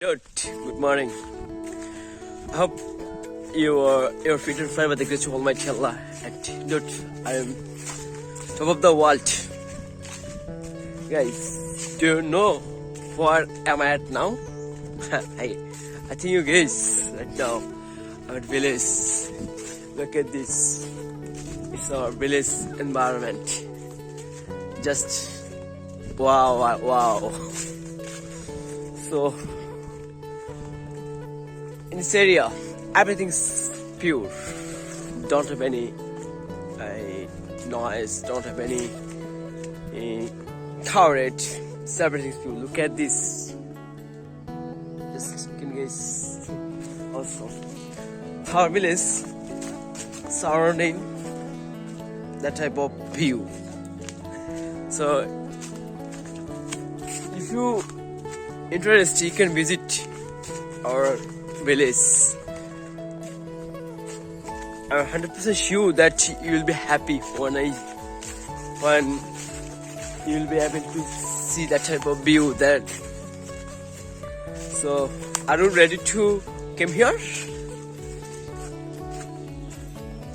Dude, good morning. I hope you're fit and fine by the grace of Almighty Allah. And dude, I am top of the world. Guys, do you know where am I at now? I think you guys right now I'm at village. Look at this. It's our village environment. Just wow. So in this area, everything's pure. Don't have any noise. Don't have any crowd. So everything's pure. Look at this. Just can you guys also our village surrounding that type of view. So if you interested, you can visit our village. I'm 100% sure that you will be happy when you will be able to see that type of view there. So, are you ready to come here?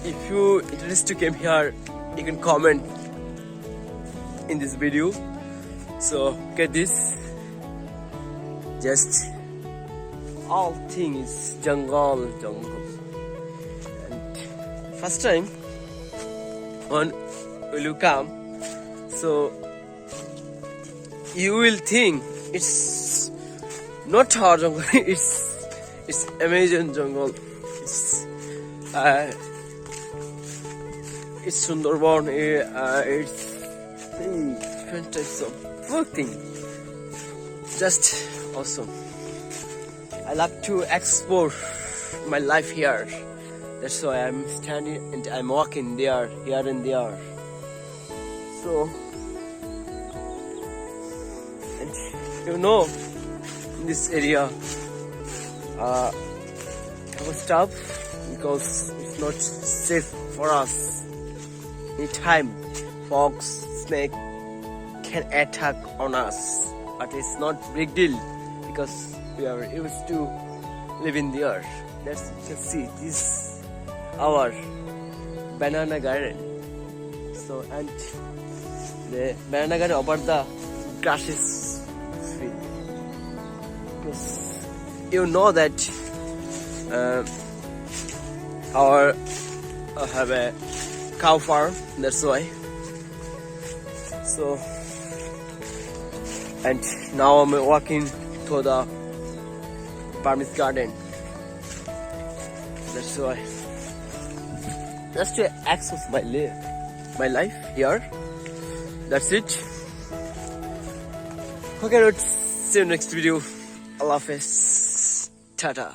If you interested to come here, you can comment in this video. So, get this. Just all things jungle. And first time when you come, so you will think it's not our jungle. it's Amazon jungle. It's Sundarban. It's different types of working. Just awesome. I like to explore my life here. That's why I'm standing and I'm walking there, here and there. So, and you know, in this area, have a stop because it's not safe for us. Anytime, fox, snake can attack on us, but it's not big deal because we are used to live in the earth. Let's just see this our banana garden. So and the banana garden over the grass is free. Because you know that our have a cow farm. That's why. So and now I'm walking to the Parmis garden. That's why. Just to access my life here. That's it. Okay, let's see you next video. Allah Hafiz. Tata.